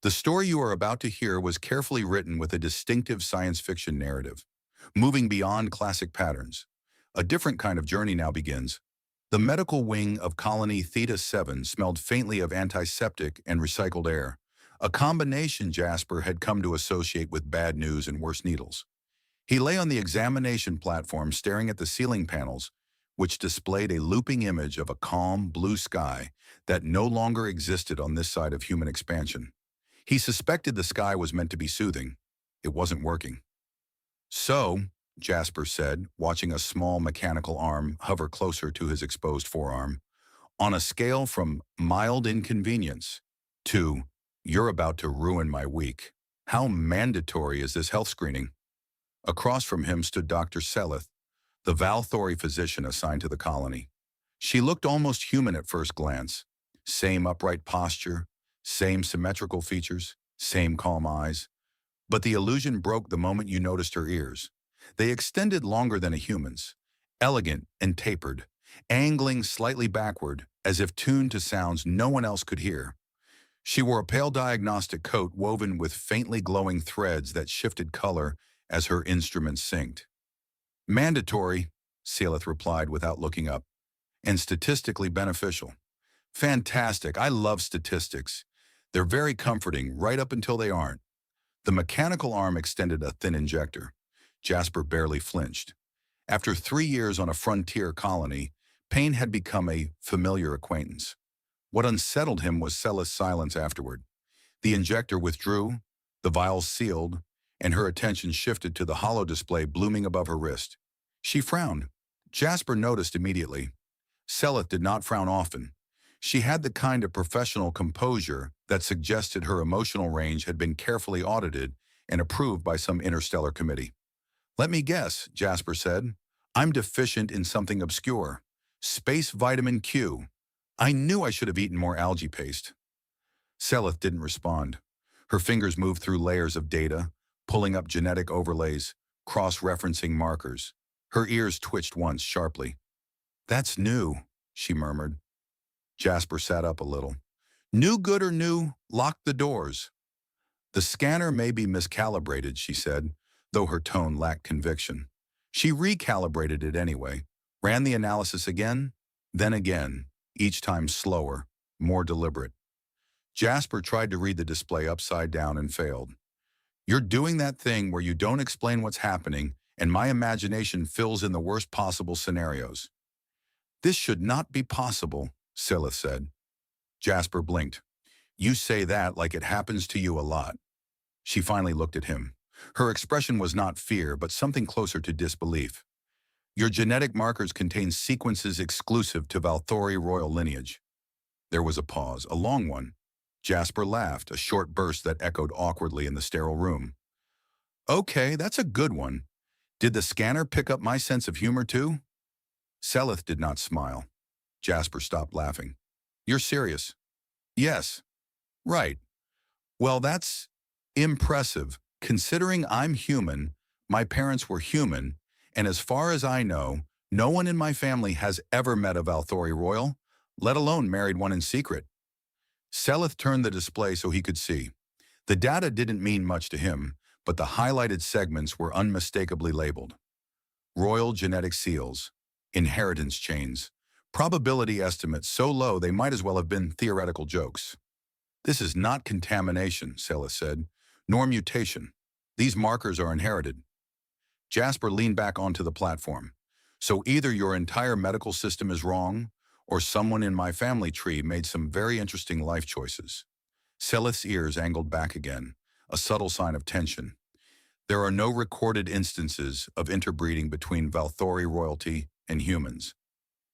The story you are about to hear was carefully written with a distinctive science fiction narrative, moving beyond classic patterns. A different kind of journey now begins. The medical wing of Colony Theta 7 smelled faintly of antiseptic and recycled air, a combination Jasper had come to associate with bad news and worse needles. He lay on the examination platform staring at the ceiling panels, which displayed a looping image of a calm, blue sky that no longer existed on this side of human expansion. He suspected the sky was meant to be soothing. It wasn't working. So, Jasper said, watching a small mechanical arm hover closer to his exposed forearm, on a scale from mild inconvenience to you're about to ruin my week, how mandatory is this health screening? Across from him stood Dr. Selith, the Valthori physician assigned to the colony. She looked almost human at first glance. Same upright posture, same symmetrical features, same calm eyes. But the illusion broke the moment you noticed her ears. They extended longer than a human's, elegant and tapered, angling slightly backward as if tuned to sounds no one else could hear. She wore a pale diagnostic coat woven with faintly glowing threads that shifted color as her instruments synced. Mandatory, Selith replied without looking up, and statistically beneficial. Fantastic, I love statistics. They're very comforting right up until they aren't. The mechanical arm extended a thin injector. Jasper barely flinched. After 3 years on a frontier colony, pain had become a familiar acquaintance. What unsettled him was Selith's silence afterward. The injector withdrew, the vials sealed, and her attention shifted to the hollow display blooming above her wrist. She frowned. Jasper noticed immediately. Selith did not frown often. She had the kind of professional composure that suggested her emotional range had been carefully audited and approved by some interstellar committee. Let me guess, Jasper said. I'm deficient in something obscure. Space vitamin Q. I knew I should have eaten more algae paste. Selith didn't respond. Her fingers moved through layers of data, pulling up genetic overlays, cross-referencing markers. Her ears twitched once sharply. That's new, she murmured. Jasper sat up a little. New good or new, lock the doors. The scanner may be miscalibrated, she said, though her tone lacked conviction. She recalibrated it anyway, ran the analysis again, then again, each time slower, more deliberate. Jasper tried to read the display upside down and failed. You're doing that thing where you don't explain what's happening and my imagination fills in the worst possible scenarios. This should not be possible, Selith said. Jasper blinked. You say that like it happens to you a lot. She finally looked at him. Her expression was not fear, but something closer to disbelief. Your genetic markers contain sequences exclusive to Valthori royal lineage. There was a pause, a long one. Jasper laughed, a short burst that echoed awkwardly in the sterile room. Okay, that's a good one. Did the scanner pick up my sense of humor too? Selith did not smile. Jasper stopped laughing. You're serious? Yes. Right. Well, that's impressive. Considering I'm human, my parents were human, and as far as I know, no one in my family has ever met a Valthori royal, let alone married one in secret. Selith turned the display so he could see. The data didn't mean much to him, but the highlighted segments were unmistakably labeled. Royal genetic seals, inheritance chains, probability estimates so low they might as well have been theoretical jokes. This is not contamination, Selith said, nor mutation. These markers are inherited. Jasper leaned back onto the platform. So either your entire medical system is wrong, or someone in my family tree made some very interesting life choices. Selith's ears angled back again, a subtle sign of tension. There are no recorded instances of interbreeding between Valthori royalty and humans.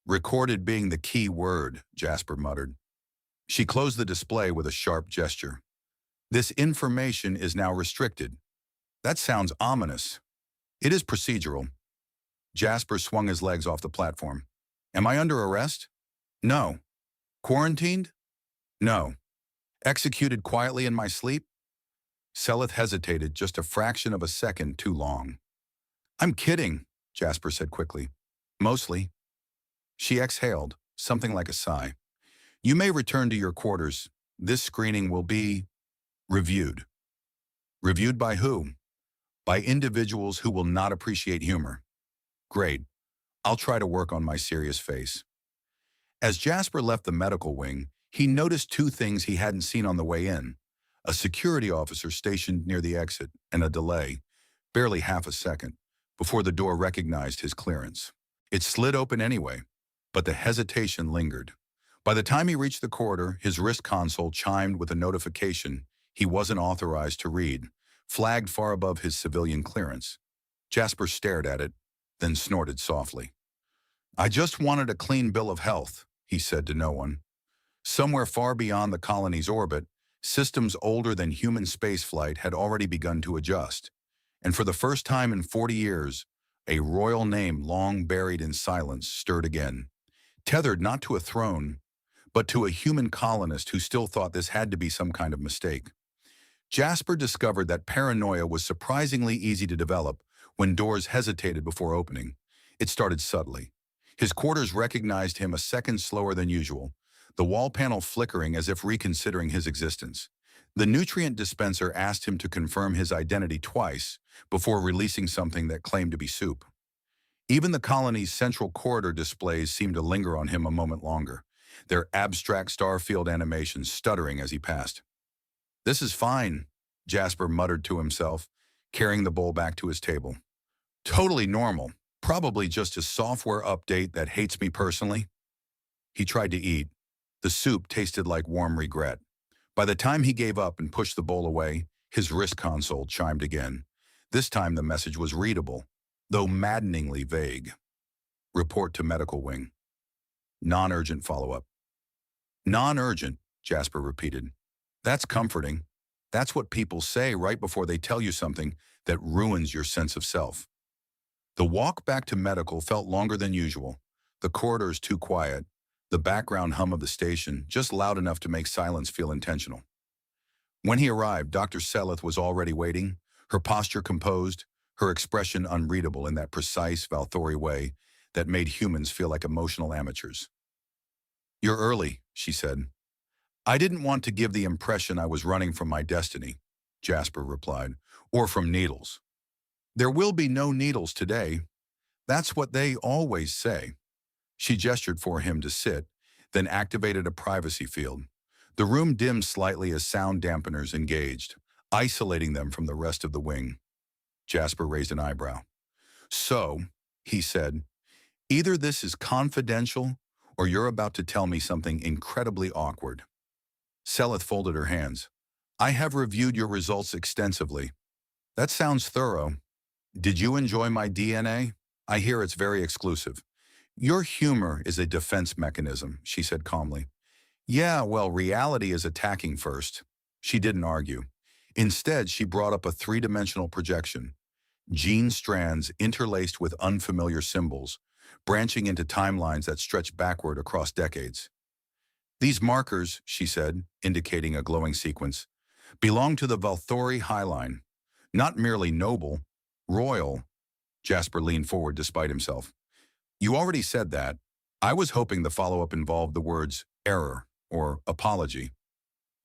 Recorded being the key word, Jasper muttered. She closed the display with a sharp gesture. This information is now restricted. That sounds ominous. It is procedural. Jasper swung his legs off the platform. Am I under arrest? No. Quarantined? No. Executed quietly in my sleep? Selith hesitated just a fraction of a second too long. I'm kidding, Jasper said quickly. Mostly. She exhaled, something like a sigh. You may return to your quarters. This screening will be Reviewed. Reviewed by who? By individuals who will not appreciate humor. Great. I'll try to work on my serious face. As Jasper left the medical wing, he noticed two things he hadn't seen on the way in. A security officer stationed near the exit, and a delay, barely half a second, before the door recognized his clearance. It slid open anyway, but the hesitation lingered. By the time he reached the corridor, his wrist console chimed with a notification he wasn't authorized to read, flagged far above his civilian clearance. Jasper stared at it, then snorted softly. "I just wanted a clean bill of health," he said to no one. Somewhere far beyond the colony's orbit, systems older than human spaceflight had already begun to adjust. And for the first time in 40 years, a royal name long buried in silence stirred again, tethered not to a throne, but to a human colonist who still thought this had to be some kind of mistake. Jasper discovered that paranoia was surprisingly easy to develop when doors hesitated before opening. It started subtly. His quarters recognized him a second slower than usual, the wall panel flickering as if reconsidering his existence. The nutrient dispenser asked him to confirm his identity twice before releasing something that claimed to be soup. Even the colony's central corridor displays seemed to linger on him a moment longer, their abstract starfield animations stuttering as he passed. "This is fine," Jasper muttered to himself, carrying the bowl back to his table. "Totally normal. Probably just a software update that hates me personally." He tried to eat. The soup tasted like warm regret. By the time he gave up and pushed the bowl away, his wrist console chimed again. This time the message was readable, though maddeningly vague. "Report to medical wing. Non-urgent follow-up." "Non-urgent," Jasper repeated. "That's comforting. That's what people say right before they tell you something that ruins your sense of self." The walk back to medical felt longer than usual. The corridors too quiet, the background hum of the station just loud enough to make silence feel intentional. When he arrived, Dr. Selith was already waiting, her posture composed, her expression unreadable in that precise Valthori way that made humans feel like emotional amateurs. "You're early," she said. "I didn't want to give the impression I was running from my destiny," Jasper replied, "or from needles." "There will be no needles today. That's what they always say." She gestured for him to sit, then activated a privacy field. The room dimmed slightly as sound dampeners engaged, isolating them from the rest of the wing. Jasper raised an eyebrow. "So," he said, "either this is confidential or you're about to tell me something incredibly awkward." Selith folded her hands. "I have reviewed your results extensively." "That sounds thorough. Did you enjoy my DNA? I hear it's very exclusive." "Your humor is a defense mechanism," she said calmly. "Yeah, well, reality is attacking first." She didn't argue. Instead, she brought up a three-dimensional projection. Gene strands interlaced with unfamiliar symbols, branching into timelines that stretch backward across decades. "These markers," she said, indicating a glowing sequence, "belong to the Valthori High Line. Not merely noble, royal." Jasper leaned forward despite himself. "You already said that. I was hoping the follow-up involved the words error or apology."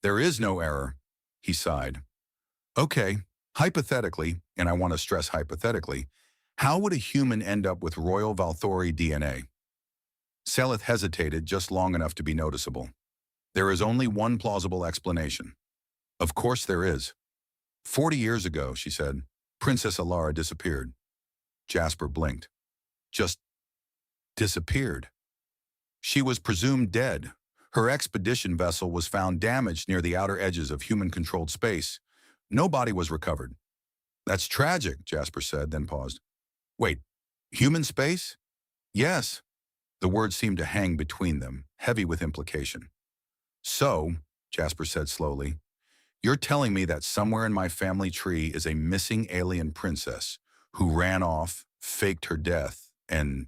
"There is no error," he sighed. "Okay, hypothetically, and I want to stress hypothetically, how would a human end up with royal Valthori DNA?" Selith hesitated just long enough to be noticeable. "There is only one plausible explanation." "Of course there is." 40 years ago," she said, "Princess Elara disappeared." Jasper blinked. "Just disappeared?" "She was presumed dead. Her expedition vessel was found damaged near the outer edges of human-controlled space. No body was recovered." "That's tragic," Jasper said, then paused. "Wait, human space?" "Yes." The words seemed to hang between them, heavy with implication. "So," Jasper said slowly, "you're telling me that somewhere in my family tree is a missing alien princess who ran off, faked her death, and,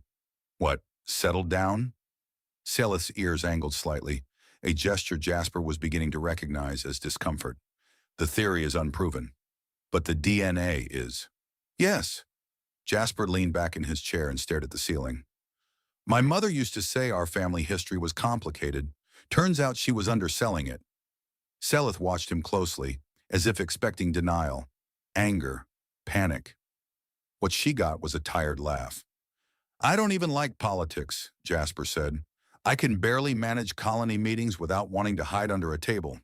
what, settled down?" Selith's ears angled slightly, a gesture Jasper was beginning to recognize as discomfort. "The theory is unproven, but the DNA is." "Yes." Jasper leaned back in his chair and stared at the ceiling. "My mother used to say our family history was complicated. Turns out she was underselling it." Selith watched him closely, as if expecting denial, anger, panic. What she got was a tired laugh. "I don't even like politics," Jasper said. "I can barely manage colony meetings without wanting to hide under a table."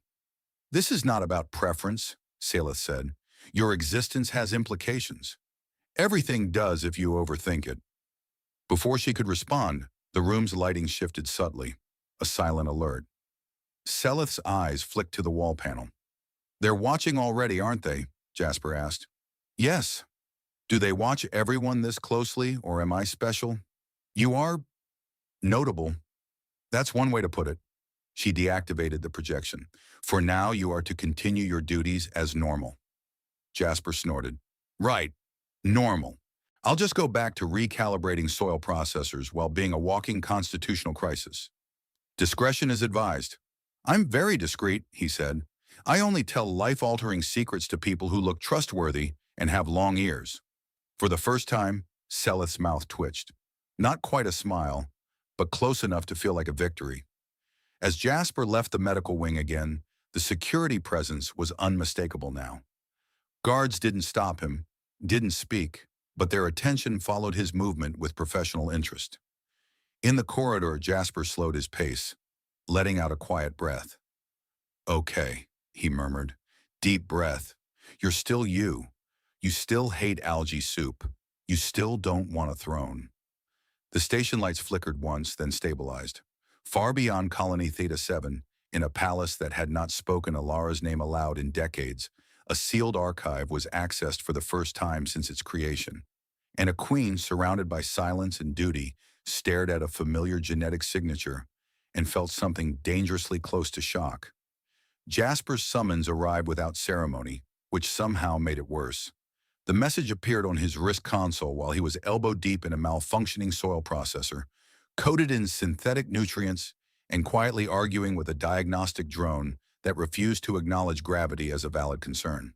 "This is not about preference," Selith said. "Your existence has implications. Everything does if you overthink it." Before she could respond, the room's lighting shifted subtly, a silent alert. Selith's eyes flicked to the wall panel. "They're watching already, aren't they?" Jasper asked. "Yes. Do they watch everyone this closely, or am I special?" "You are notable. That's one way to put it." She deactivated the projection. "For now, you are to continue your duties as normal." Jasper snorted. "Right. Normal. I'll just go back to recalibrating soil processors while being a walking constitutional crisis. Discretion is advised." "I'm very discreet," he said. "I only tell life-altering secrets to people who look trustworthy and have long ears." For the first time, Selith's mouth twitched. Not quite a smile, but close enough to feel like a victory. As Jasper left the medical wing again, the security presence was unmistakable now. Guards didn't stop him, didn't speak, but their attention followed his movement with professional interest. In the corridor, Jasper slowed his pace, letting out a quiet breath. "Okay," he murmured. "Deep breath. You're still you. You still hate algae soup. You still don't want a throne." The station lights flickered once, then stabilized. Far beyond Colony Theta 7, in a palace that had not spoken Allara's name aloud in decades, a sealed archive was accessed for the first time since its creation. And a queen, surrounded by silence and duty, stared at a familiar genetic signature and felt something dangerously close to shock. Jasper's summons arrived without ceremony, which somehow made it worse. The message appeared on his wrist console while he was elbow-deep in a malfunctioning soil processor, coated in synthetic nutrients and quietly arguing with a diagnostic drone that refused to acknowledge gravity as a valid concern.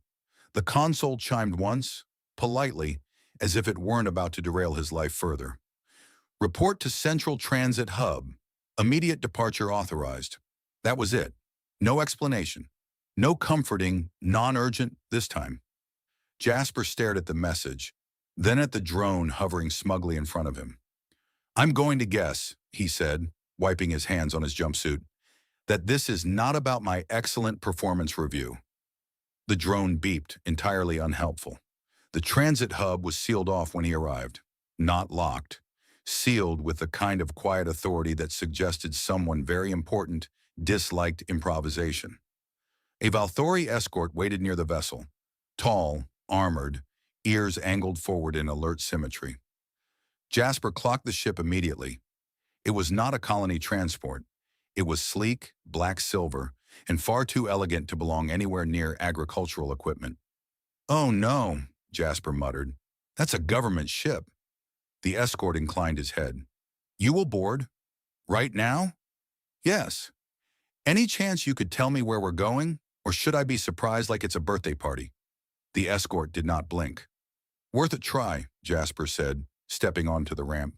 The console chimed once, politely, as if it weren't about to derail his life further. "Report to Central Transit Hub. Immediate departure authorized." That was it. No explanation. No comforting, non-urgent this time. Jasper stared at the message, then at the drone hovering smugly in front of him. "I'm going to guess," he said, wiping his hands on his jumpsuit, "that this is not about my excellent performance review." The drone beeped, entirely unhelpful. The transit hub was sealed off when he arrived, not locked, sealed with the kind of quiet authority that suggested someone very important disliked improvisation. A Valthori escort waited near the vessel, tall, armored, ears angled forward in alert symmetry. Jasper clocked the ship immediately. It was not a colony transport. It was sleek, black-silver, and far too elegant to belong anywhere near agricultural equipment. "Oh no," Jasper muttered. "That's a government ship." The escort inclined his head. "You will board? Right now?" "Yes." "Any chance you could tell me where we're going, or should I be surprised like it's a birthday party?" The escort did not blink. "Worth a try," Jasper said, stepping onto the ramp.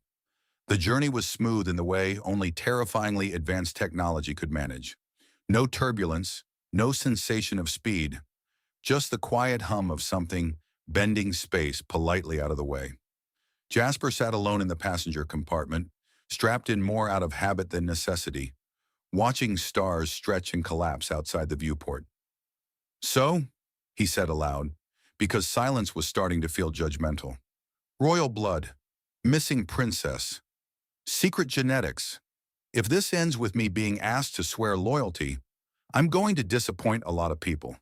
The journey was smooth in the way only terrifyingly advanced technology could manage. No turbulence, no sensation of speed, just the quiet hum of something bending space politely out of the way. Jasper sat alone in the passenger compartment, strapped in more out of habit than necessity, watching stars stretch and collapse outside the viewport. "So," he said aloud, because silence was starting to feel judgmental. "Royal blood, missing princess, secret genetics. If this ends with me being asked to swear loyalty, I'm going to disappoint a lot of people."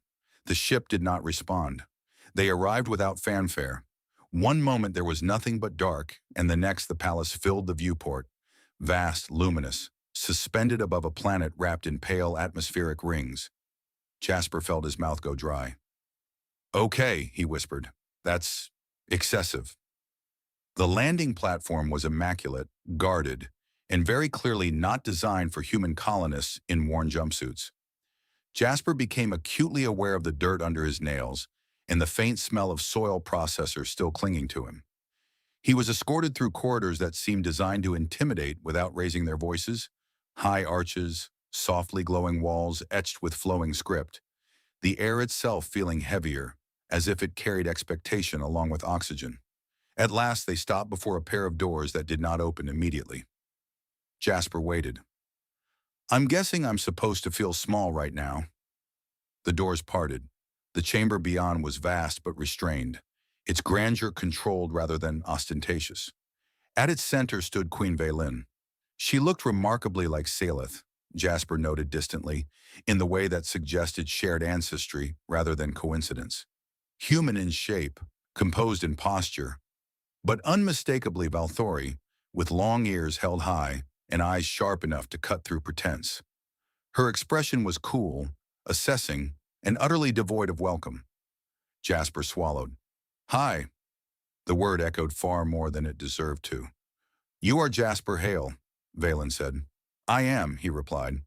The ship did not respond. They arrived without fanfare. One moment there was nothing but dark, and the next the palace filled the viewport, vast, luminous, suspended above a planet wrapped in pale atmospheric rings. Jasper felt his mouth go dry. "Okay," he whispered. "That's excessive." The landing platform was immaculate, guarded, and very clearly not designed for human colonists in worn jumpsuits. Jasper became acutely aware of the dirt under his nails and the faint smell of soil processor still clinging to him. He was escorted through corridors that seemed designed to intimidate without raising their voices, high arches, softly glowing walls etched with flowing script. the air itself feeling heavier, as if it carried expectation along with oxygen. At last, they stopped before a pair of doors that did not open immediately. Jasper waited. "I'm guessing I'm supposed to feel small right now." The doors parted. The chamber beyond was vast but restrained, its grandeur controlled rather than ostentatious. At its center stood Queen Veylin. She looked remarkably like Selith, Jasper noted distantly, in the way that suggested shared ancestry rather than coincidence. Human in shape, composed in posture, but unmistakably Valthori, with long ears held high and eyes sharp enough to cut through pretense. Her expression was cool, assessing, and utterly devoid of welcome. Jasper swallowed. "Hi." The word echoed far more than it deserved to. "You are Jasper Hale," Veylin said. "I am," he replied.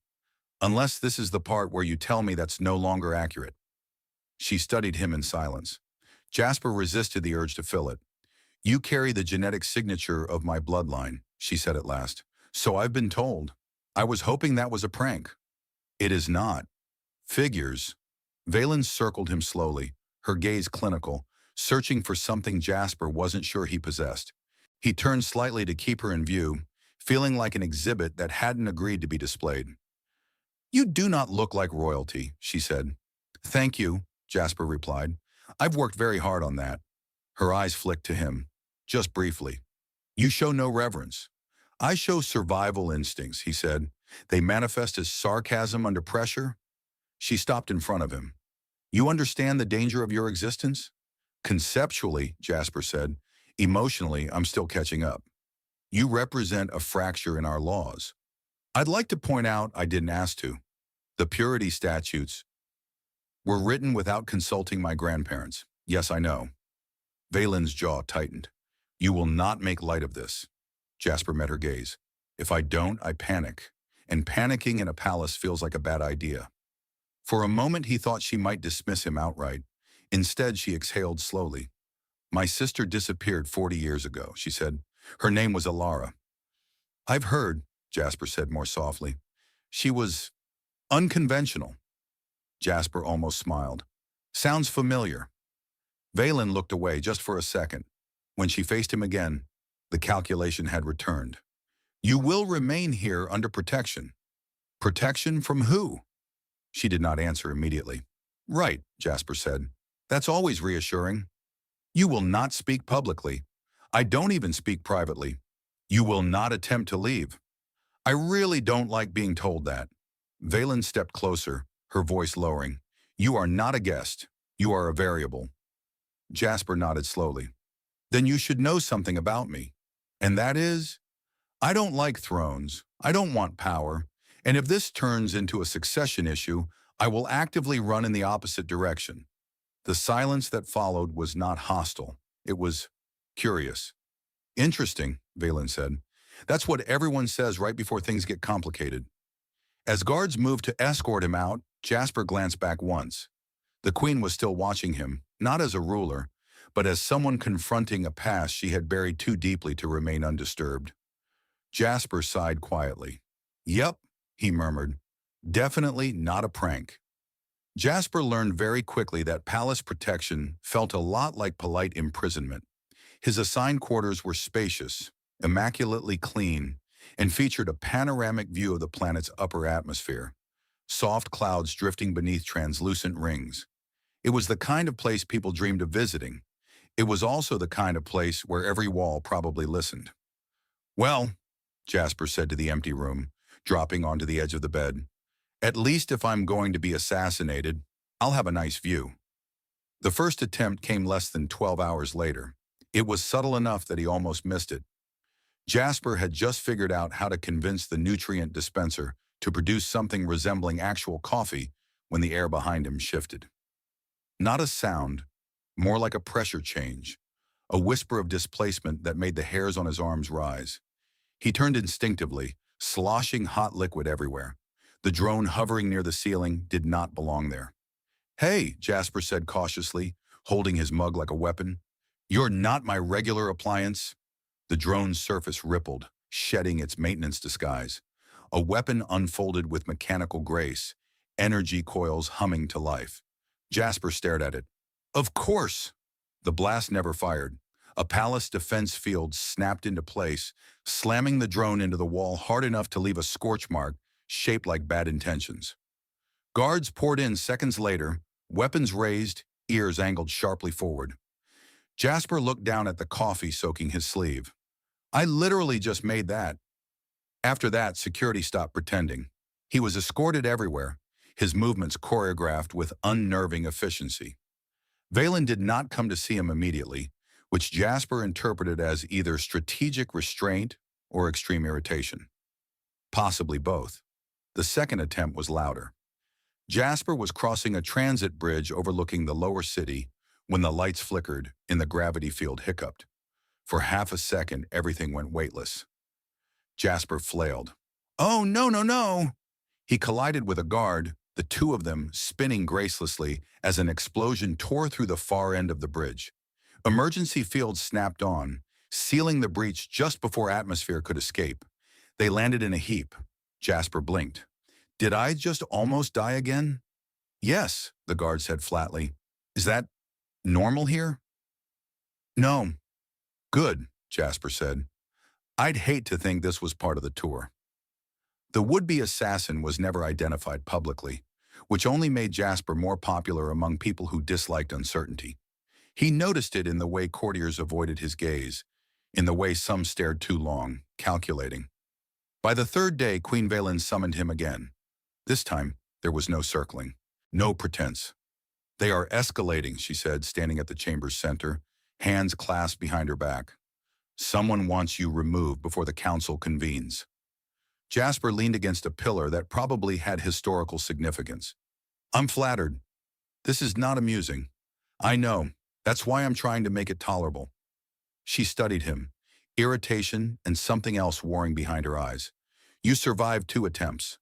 "Unless this is the part where you tell me that's no longer accurate." She studied him in silence. Jasper resisted the urge to fill it. "You carry the genetic signature of my bloodline," she said at last. "So I've been told. I was hoping that was a prank." "It is not." "Figures." Veylin circled him slowly, her gaze clinical, searching for something Jasper wasn't sure he possessed. He turned slightly to keep her in view, feeling like an exhibit that hadn't agreed to be displayed. "You do not look like royalty," she said. "Thank you," Jasper replied. "I've worked very hard on that." Her eyes flicked to him, just briefly. "You show no reverence." "I show survival instincts," he said. "They manifest as sarcasm under pressure." She stopped in front of him. "You understand the danger of your existence?" "Conceptually," Jasper said. "Emotionally, I'm still catching up." "You represent a fracture in our laws." "I'd like to point out I didn't ask to. The purity statutes were written without consulting my grandparents." "Yes, I know." Veylin's jaw tightened. "You will not make light of this." Jasper met her gaze. "If I don't, I panic. And panicking in a palace feels like a bad idea." For a moment he thought she might dismiss him outright. Instead, she exhaled slowly. "My sister disappeared 40 years ago," she said. "Her name was Allara." "I've heard," Jasper said more softly. "She was unconventional." Jasper almost smiled. "Sounds familiar." Veylin looked away just for a second. When she faced him again, the calculation had returned. "You will remain here under protection." "Protection from who?" She did not answer immediately. "Right," Jasper said. "That's always reassuring." "You will not speak publicly." "I don't even speak privately." "You will not attempt to leave." "I really don't like being told that." Veylin stepped closer, her voice lowering. "You are not a guest. You are a variable." Jasper nodded slowly. "Then you should know something about me." "And that is?" "I don't like thrones. I don't want power. And if this turns into a succession issue, I will actively run in the opposite direction." The silence that followed was not hostile. It was curious. "Interesting," Veylin said. "That's what everyone says right before things get complicated." As guards moved to escort him out, Jasper glanced back once. The queen was still watching him, not as a ruler, but as someone confronting a past she had buried too deeply to remain undisturbed. Jasper sighed quietly. "Yep," he murmured. "Definitely not a prank." Jasper learned very quickly that palace protection felt a lot like polite imprisonment. His assigned quarters were spacious, immaculately clean, and featured a panoramic view of the planet's upper atmosphere, soft clouds drifting beneath translucent rings. It was the kind of place people dreamed of visiting. It was also the kind of place where every wall probably listened. "Well," Jasper said to the empty room, dropping onto the edge of the bed, "at least if I'm going to be assassinated, I'll have a nice view." The first attempt came less than 12 hours later. It was subtle enough that he almost missed it. Jasper had just figured out how to convince the nutrient dispenser to produce something resembling actual coffee when the air behind him shifted. Not a sound, more like a pressure change, a whisper of displacement that made the hairs on his arms rise. He turned instinctively, sloshing hot liquid everywhere. The drone hovering near the ceiling did not belong there. "Hey," Jasper said cautiously, holding his mug like a weapon. "You're not my regular appliance." The drone's surface rippled, shedding its maintenance disguise. A weapon unfolded with mechanical grace, energy coils humming to life. Jasper stared at it. Of course! The blast never fired. A palace defense field snapped into place, slamming the drone into the wall hard enough to leave a scorch mark shaped like bad intentions. Guards poured in seconds later, weapons raised, ears angled sharply forward. Jasper looked down at the coffee soaking his sleeve. I literally just made that. After that, security stopped pretending. He was escorted everywhere, his movements choreographed with unnerving efficiency. Veylin did not come to see him immediately, which Jasper interpreted as either strategic restraint or extreme irritation. Possibly both. The second attempt was louder. Jasper was crossing a transit bridge overlooking the lower city when the lights flickered and the gravity field hiccuped. For half a second, everything went weightless. Jasper flailed. Oh, no, no, no! He collided with a guard, the two of them spinning gracelessly as an explosion tore through the far end of the bridge. Emergency fields snapped on, sealing the breach just before atmosphere could escape. They landed in a heap. Jasper blinked. Did I just almost die again? Yes, the guard said flatly. Is that normal here? No. Good, Jasper said. I'd hate to think this was part of the tour. The would-be assassin was never identified publicly, which only made Jasper more popular among people who disliked uncertainty. He noticed it in the way courtiers avoided his gaze, in the way some stared too long, calculating. By the third day, Queen Veylin summoned him again. This time, there was no circling, no pretense. They are escalating, she said, standing at the chamber's center, hands clasped behind her back. Someone wants you removed before the council convenes. Jasper leaned against a pillar that probably had historical significance. I'm flattered. This is not amusing. I know. That's why I'm trying to make it tolerable. She studied him, irritation and something else warring behind her eyes. You survived 2 attempts.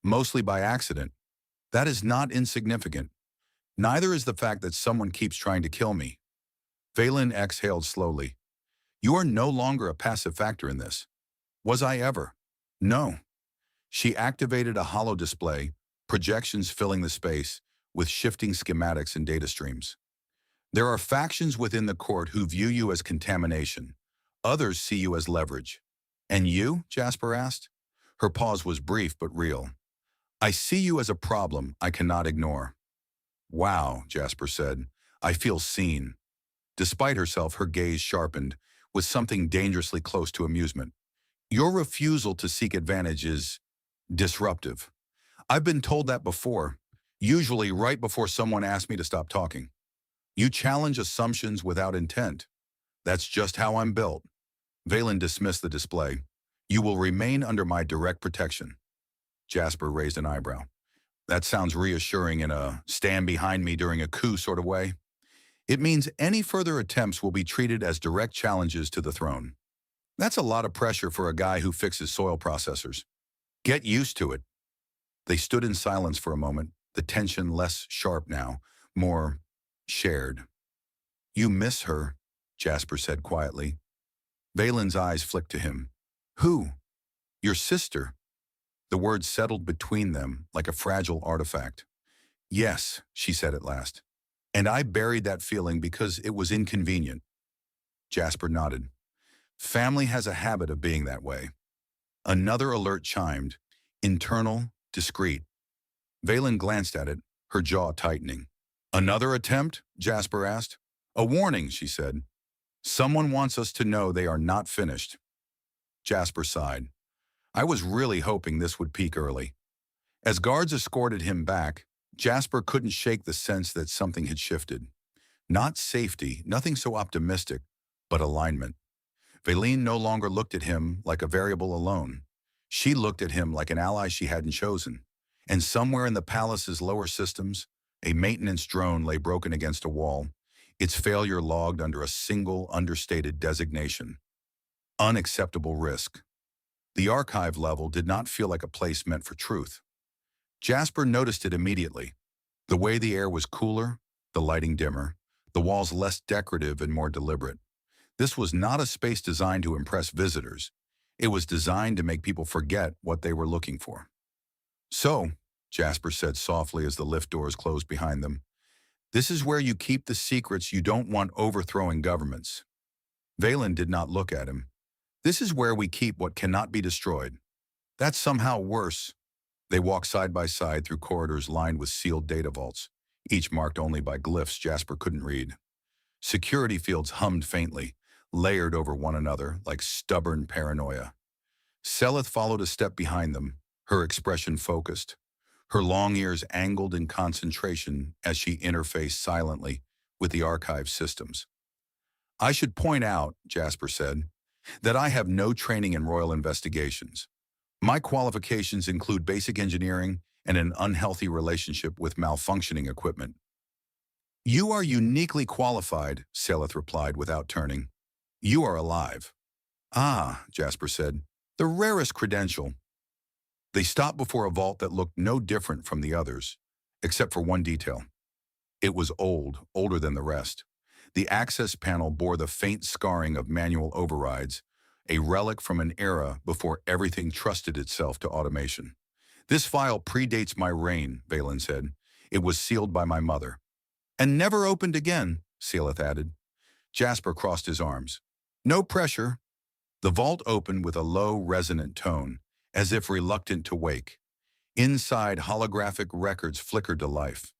Mostly by accident. That is not insignificant. Neither is the fact that someone keeps trying to kill me. Veylin exhaled slowly. You are no longer a passive factor in this. Was I ever? No. She activated a holo display, projections filling the space, with shifting schematics and data streams. There are factions within the court who view you as contamination. Others see you as leverage. And you? Jasper asked. Her pause was brief but real. I see you as a problem I cannot ignore. Wow, Jasper said. I feel seen. Despite herself, her gaze sharpened, with something dangerously close to amusement. Your refusal to seek advantage is disruptive. I've been told that before, usually right before someone asks me to stop talking. You challenge assumptions without intent. That's just how I'm built. Veylin dismissed the display. You will remain under my direct protection. Jasper raised an eyebrow. That sounds reassuring in a stand behind me during a coup sort of way. It means any further attempts will be treated as direct challenges to the throne. That's a lot of pressure for a guy who fixes soil processors. Get used to it. They stood in silence for a moment, the tension less sharp now, more shared. You miss her, Jasper said quietly. Veylin's eyes flicked to him. Who? Your sister. The words settled between them like a fragile artifact. Yes, she said at last. And I buried that feeling because it was inconvenient. Jasper nodded. Family has a habit of being that way. Another alert chimed. Internal, discreet. Veylin glanced at it, her jaw tightening. Another attempt? Jasper asked. A warning, she said. Someone wants us to know they are not finished. Jasper sighed. I was really hoping this would peak early. As guards escorted him back, Jasper couldn't shake the sense that something had shifted. Not safety, nothing so optimistic, but alignment. Veylin no longer looked at him like a variable alone. She looked at him like an ally she hadn't chosen. And somewhere in the palace's lower systems, a maintenance drone lay broken against a wall, its failure logged under a single understated designation. Unacceptable risk. The archive level did not feel like a place meant for truth. Jasper noticed it immediately. The way the air was cooler, the lighting dimmer, the walls less decorative and more deliberate. This was not a space designed to impress visitors. It was designed to make people forget what they were looking for. So, Jasper said softly as the lift doors closed behind them, This is where you keep the secrets you don't want overthrowing governments. Veylin did not look at him. This is where we keep what cannot be destroyed. That's somehow worse. They walked side by side through corridors lined with sealed data vaults, each marked only by glyphs Jasper couldn't read. Security fields hummed faintly, layered over one another like stubborn paranoia. Selith followed a step behind them, her expression focused, her long ears angled in concentration as she interfaced silently with the archive systems. I should point out, Jasper said, that I have no training in royal investigations. My qualifications include basic engineering and an unhealthy relationship with malfunctioning equipment. You are uniquely qualified, Selith replied without turning. You are alive. Ah, Jasper said, the rarest credential. They stopped before a vault that looked no different from the others, except for one detail. It was old, older than the rest. The access panel bore the faint scarring of manual overrides, a relic from an era before everything trusted itself to automation. This file predates my reign, Veylin said. It was sealed by my mother. And never opened again, Selith added. Jasper crossed his arms. No pressure. The vault opened with a low, resonant tone, as if reluctant to wake. Inside, holographic records flickered to life.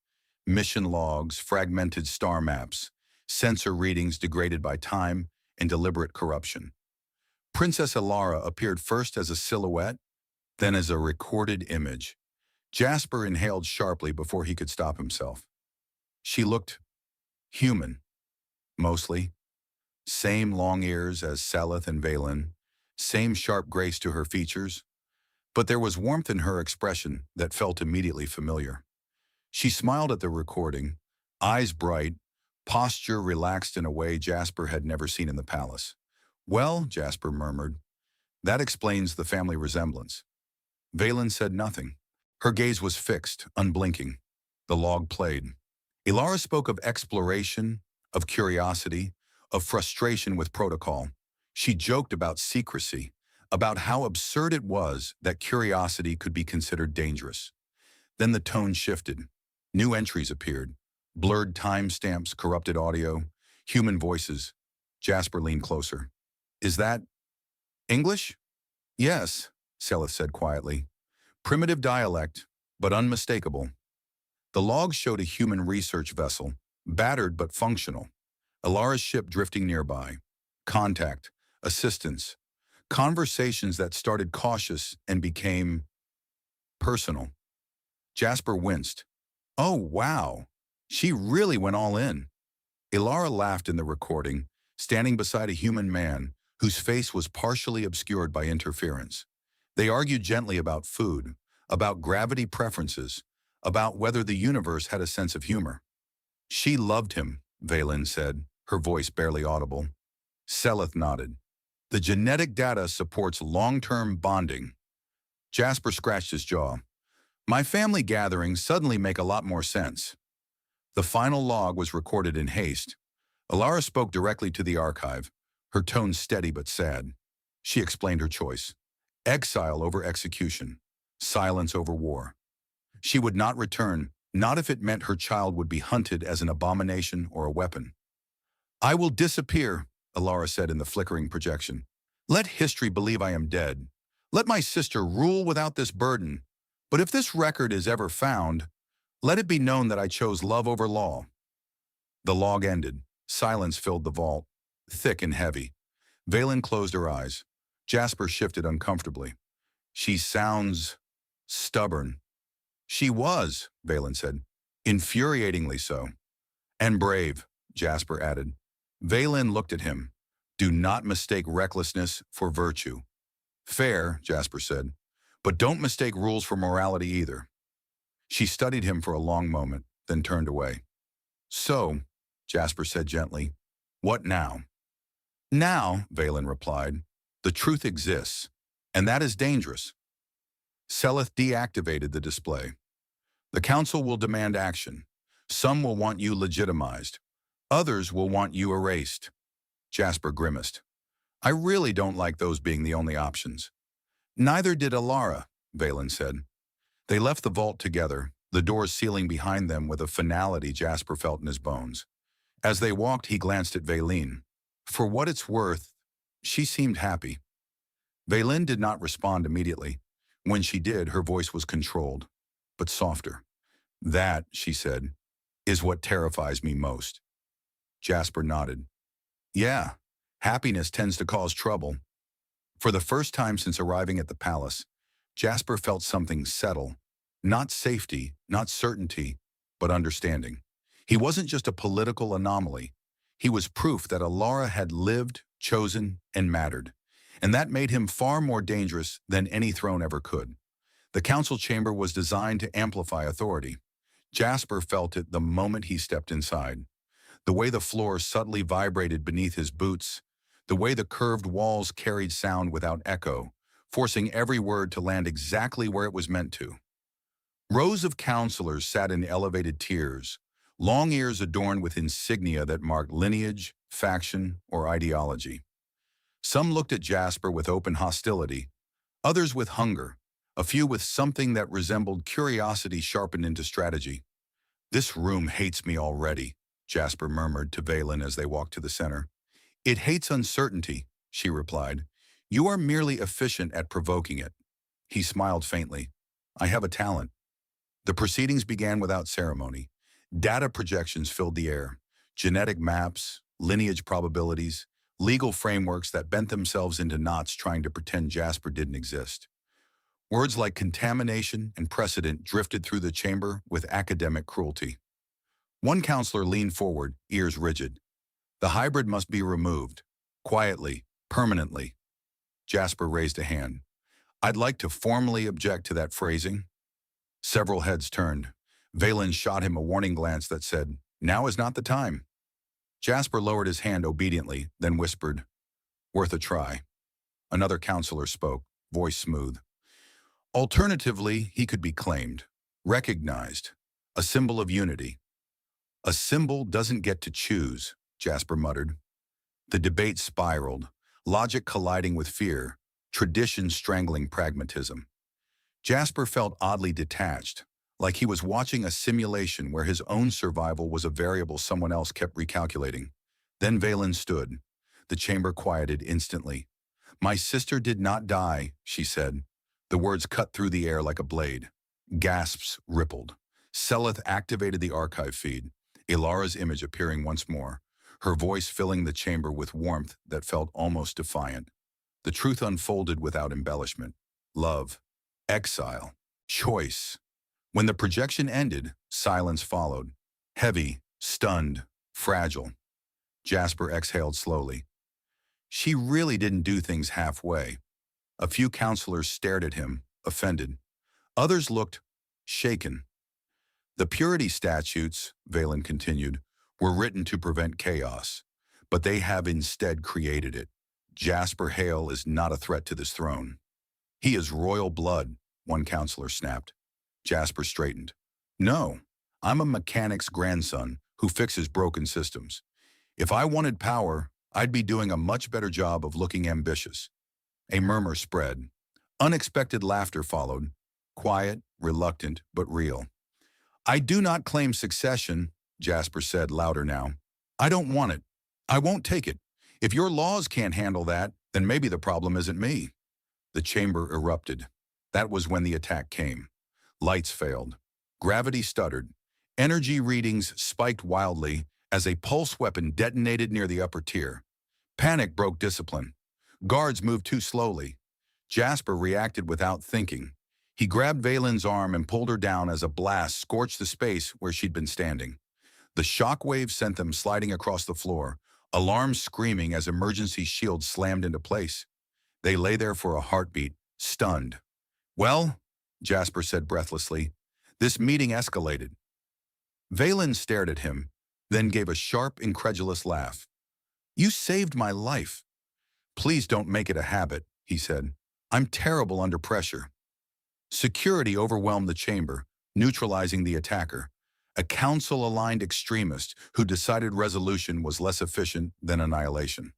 Mission logs, fragmented star maps, sensor readings degraded by time and deliberate corruption. Princess Elara appeared first as a silhouette, then as a recorded image. Jasper inhaled sharply before he could stop himself. She looked human, mostly. Same long ears as Selith and Veylin, same sharp grace to her features, but there was warmth in her expression that felt immediately familiar. She smiled at the recording, eyes bright, posture relaxed in a way Jasper had never seen in the palace. Well, Jasper murmured, that explains the family resemblance. Veylin said nothing. Her gaze was fixed, unblinking. The log played. Allara spoke of exploration, of curiosity, of frustration with protocol. She joked about secrecy, about how absurd it was that curiosity could be considered dangerous. Then the tone shifted. New entries appeared. Blurred timestamps, corrupted audio, human voices. Jasper leaned closer. Is that English? Yes, Selith said quietly. Primitive dialect, but unmistakable. The logs showed a human research vessel, battered but functional. Allara's ship drifting nearby. Contact, assistance, conversations that started cautious and became personal. Jasper winced. Oh, wow. She really went all in. Allara laughed in the recording, standing beside a human man whose face was partially obscured by interference. They argued gently about food, about gravity preferences, about whether the universe had a sense of humor. She loved him, Veylin said, her voice barely audible. Selith nodded. The genetic data supports long-term bonding. Jasper scratched his jaw. My family gatherings suddenly make a lot more sense. The final log was recorded in haste. Allara spoke directly to the archive, her tone steady but sad. She explained her choice. Exile over execution. Silence over war. She would not return, not if it meant her child would be hunted as an abomination or a weapon. I will disappear, Allara said in the flickering projection. Let history believe I am dead. Let my sister rule without this burden. But if this record is ever found, let it be known that I chose love over law. The log ended. Silence filled the vault, thick and heavy. Veylin closed her eyes. Jasper shifted uncomfortably. She sounds stubborn. She was, Veylin said, infuriatingly so. And brave, Jasper added. Veylin looked at him. Do not mistake recklessness for virtue. Fair, Jasper said, but don't mistake rules for morality either. She studied him for a long moment, then turned away. So, Jasper said gently, what now? Now, Veylin replied, the truth exists, and that is dangerous. Selith deactivated the display. The council will demand action. Some will want you legitimized. Others will want you erased. Jasper grimaced. I really don't like those being the only options. Neither did Allara, Veylin said. They left the vault together, the doors sealing behind them with a finality Jasper felt in his bones. As they walked, he glanced at Veylin. For what it's worth, she seemed happy. Veylin did not respond immediately. When she did, her voice was controlled, but softer. That, she said, is what terrifies me most. Jasper nodded. Yeah, happiness tends to cause trouble. For the first time since arriving at the palace, Jasper felt something settle. Not safety, not certainty, but understanding. He wasn't just a political anomaly. He was proof that Allara had lived, chosen, and mattered. And that made him far more dangerous than any throne ever could. The council chamber was designed to amplify authority. Jasper felt it the moment he stepped inside. The way the floor subtly vibrated beneath his boots, the way the curved walls carried sound without echo, forcing every word to land exactly where it was meant to. Rows of counselors sat in elevated tiers, long ears adorned with insignia that marked lineage, faction, or ideology. Some looked at Jasper with open hostility, others with hunger, a few with something that resembled curiosity sharpened into strategy. This room hates me already, Jasper murmured to Veylin as they walked to the center. It hates uncertainty, she replied. You are merely efficient at provoking it. He smiled faintly. I have a talent. The proceedings began without ceremony. Data projections filled the air. Genetic maps, lineage probabilities, legal frameworks that bent themselves into knots trying to pretend Jasper didn't exist. Words like contamination and precedent drifted through the chamber with academic cruelty. One counselor leaned forward, ears rigid. The hybrid must be removed. Quietly, permanently. Jasper raised a hand. I'd like to formally object to that phrasing. Several heads turned. Veylin shot him a warning glance that said, now is not the time. Jasper lowered his hand obediently, then whispered, worth a try. Another counselor spoke, voice smooth. Alternatively, he could be claimed, recognized, a symbol of unity. A symbol doesn't get to choose, Jasper muttered. The debate spiraled, logic colliding with fear, tradition strangling pragmatism. Jasper felt oddly detached, like he was watching a simulation where his own survival was a variable someone else kept recalculating. Then Veylin stood. The chamber quieted instantly. My sister did not die, she said. The words cut through the air like a blade. Gasps rippled. Selith activated the archive feed, Alara's image appearing once more, her voice filling the chamber with warmth that felt almost defiant. The truth unfolded without embellishment. Love, exile, choice. When the projection ended, silence followed. Heavy, stunned, fragile. Jasper exhaled slowly. She really didn't do things halfway. A few counselors stared at him, offended. Others looked shaken. The purity statutes, Veylin continued, were written to prevent chaos, but they have instead created it. Jasper Hale is not a threat to this throne. He is royal blood, one counselor snapped. Jasper straightened. No, I'm a mechanic's grandson who fixes broken systems. If I wanted power, I'd be doing a much better job of looking ambitious. A murmur spread. Unexpected laughter followed. Quiet, reluctant, but real. I do not claim succession, Jasper said louder now. I don't want it. I won't take it. If your laws can't handle that, then maybe the problem isn't me. The chamber erupted. That was when the attack came. Lights failed. Gravity stuttered. Energy readings spiked wildly as a pulse weapon detonated near the upper tier. Panic broke discipline. Guards moved too slowly. Jasper reacted without thinking. He grabbed Veylin's arm and pulled her down as a blast scorched the space where she'd been standing. The shockwave sent them sliding across the floor, alarms screaming as emergency shields slammed into place. They lay there for a heartbeat, stunned. Well, Jasper said breathlessly, this meeting escalated. Veylin stared at him, then gave a sharp, incredulous laugh. You saved my life. Please don't make it a habit, he said. I'm terrible under pressure. Security overwhelmed the chamber, neutralizing the attacker, a council-aligned extremist who decided resolution was less efficient than annihilation.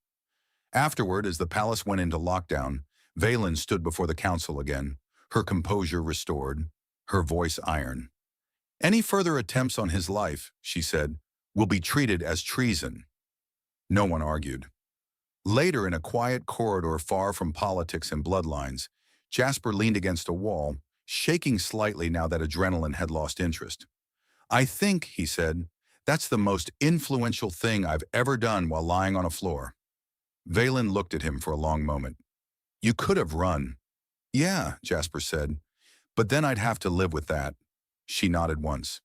Afterward, as the palace went into lockdown, Veylin stood before the council again, her composure restored, her voice iron. Any further attempts on his life, she said, will be treated as treason. No one argued. Later, in a quiet corridor far from politics and bloodlines, Jasper leaned against a wall, shaking slightly now that adrenaline had lost interest. I think, he said, that's the most influential thing I've ever done while lying on a floor. Veylin looked at him for a long moment. You could have run. Yeah, Jasper said, but then I'd have to live with that. She nodded once.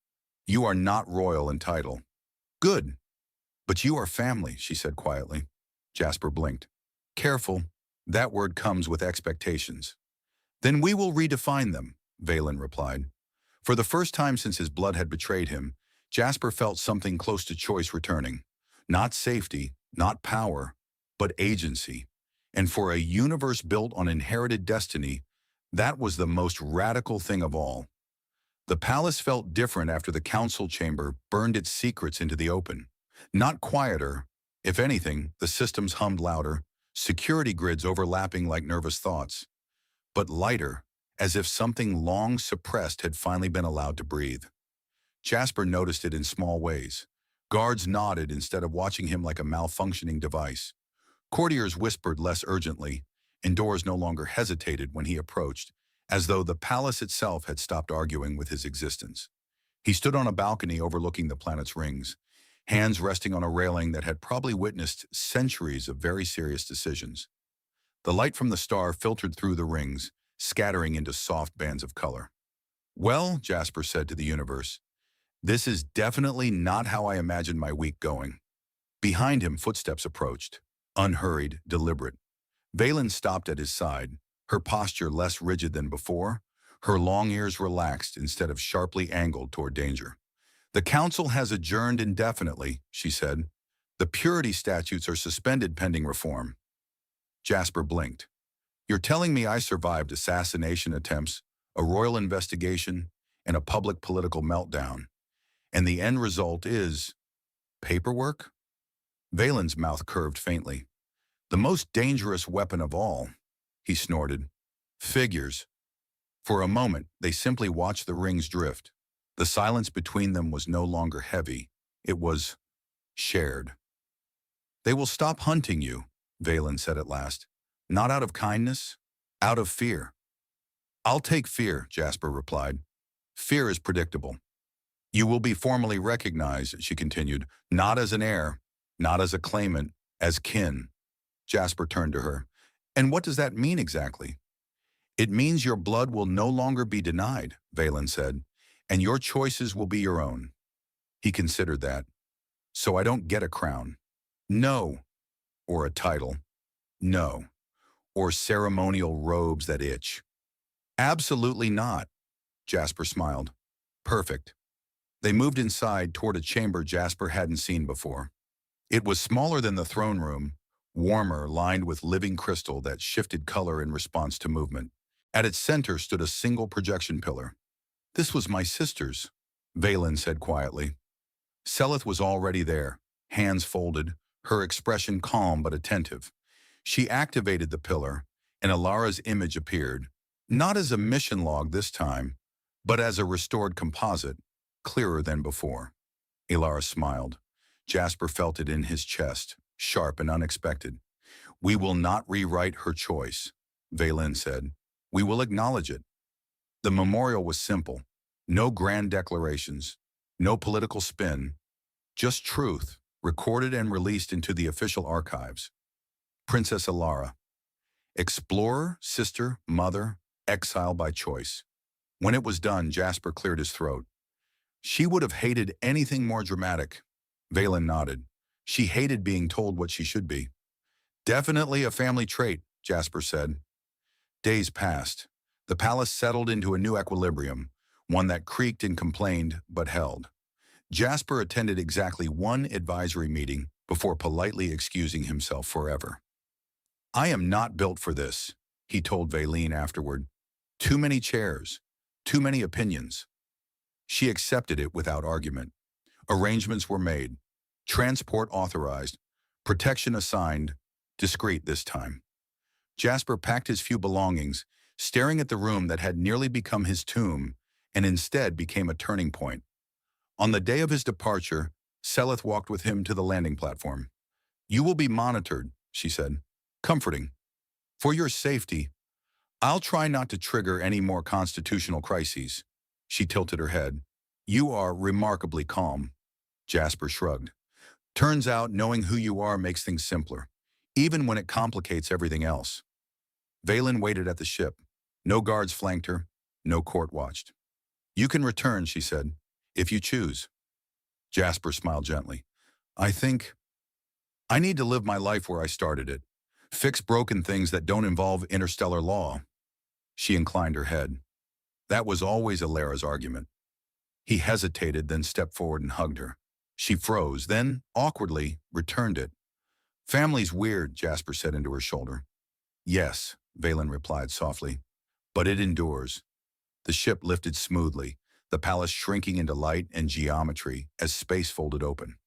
You are not royal in title. Good. But you are family, she said quietly. Jasper blinked. Careful. That word comes with expectations. Then we will redefine them, Veylin replied. For the first time since his blood had betrayed him, Jasper felt something close to choice returning. Not safety, not power, but agency. And for a universe built on inherited destiny, that was the most radical thing of all. The palace felt different after the council chamber burned its secrets into the open. Not quieter. If anything, the systems hummed louder, security grids overlapping like nervous thoughts. But lighter, as if something long suppressed had finally been allowed to breathe. Jasper noticed it in small ways. Guards nodded instead of watching him like a malfunctioning device. Courtiers whispered less urgently, and doors no longer hesitated when he approached, as though the palace itself had stopped arguing with his existence. He stood on a balcony overlooking the planet's rings, hands resting on a railing that had probably witnessed centuries of very serious decisions. The light from the star filtered through the rings, scattering into soft bands of color. Well, Jasper said to the universe, this is definitely not how I imagined my week going. Behind him, footsteps approached, unhurried, deliberate. Veylin stopped at his side, her posture less rigid than before, her long ears relaxed instead of sharply angled toward danger. The council has adjourned indefinitely, she said. The purity statutes are suspended pending reform. Jasper blinked. You're telling me I survived assassination attempts, a royal investigation, and a public political meltdown, and the end result is paperwork? Veylin's mouth curved faintly. The most dangerous weapon of all, he snorted. Figures. For a moment, they simply watched the rings drift. The silence between them was no longer heavy. It was shared. They will stop hunting you, Veylin said at last. Not out of kindness, out of fear. I'll take fear, Jasper replied. Fear is predictable. You will be formally recognized, she continued, not as an heir, not as a claimant, as kin. Jasper turned to her. And what does that mean exactly? It means your blood will no longer be denied, Veylin said, and your choices will be your own. He considered that. So I don't get a crown. No. Or a title. No. Or ceremonial robes that itch. Absolutely not, Jasper smiled. Perfect. They moved inside toward a chamber Jasper hadn't seen before. It was smaller than the throne room, warmer, lined with living crystal that shifted color in response to movement. At its center stood a single projection pillar. This was my sister's, Veylin said quietly. Selith was already there, hands folded, her expression calm but attentive. She activated the pillar, and Allara's image appeared, not as a mission log this time, but as a restored composite, clearer than before. Allara smiled. Jasper felt it in his chest, sharp and unexpected. We will not rewrite her choice, Veylin said. We will acknowledge it. The memorial was simple. No grand declarations, no political spin, just truth, recorded and released into the official archives. Princess Elara. Explorer, sister, mother, exile by choice. When it was done, Jasper cleared his throat. She would have hated anything more dramatic. Veylin nodded. She hated being told what she should be. Definitely a family trait, Jasper said. Days passed. The palace settled into a new equilibrium, one that creaked and complained, but held. Jasper attended exactly one advisory meeting before politely excusing himself forever. I am not built for this, he told Veylin afterward. Too many chairs, too many opinions. She accepted it without argument. Arrangements were made, transport authorized, protection assigned, discreet this time. Jasper packed his few belongings, staring at the room that had nearly become his tomb, and instead became a turning point. On the day of his departure, Selith walked with him to the landing platform. "You will be monitored," she said. "Comforting. For your safety, I'll try not to trigger any more constitutional crises." She tilted her head. "You are remarkably calm." Jasper shrugged. "Turns out knowing who you are makes things simpler, even when it complicates everything else." Veylin waited at the ship. No guards flanked her. No court watched. "You can return," she said, "if you choose." Jasper smiled gently. "I think I need to live my life where I started it. Fix broken things that don't involve interstellar law." She inclined her head. That was always Allara's argument. He hesitated, then stepped forward and hugged her. She froze, then, awkwardly, returned it. "Family's weird," Jasper said into her shoulder. "Yes," Veylin replied softly, "but it endures." The ship lifted smoothly, the palace shrinking into light and geometry as space folded open.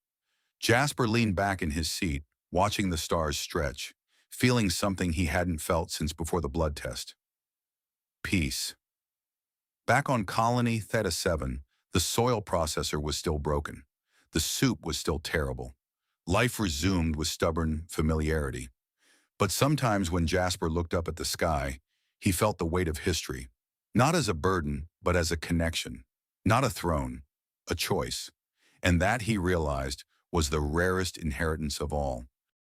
Jasper leaned back in his seat, watching the stars stretch, feeling something he hadn't felt since before the blood test. Peace. Back on Colony Theta 7, the soil processor was still broken. The soup was still terrible. Life resumed with stubborn familiarity. But sometimes when Jasper looked up at the sky, he felt the weight of history, not as a burden, but as a connection, not a throne, a choice. And that, he realized, was the rarest inheritance of all.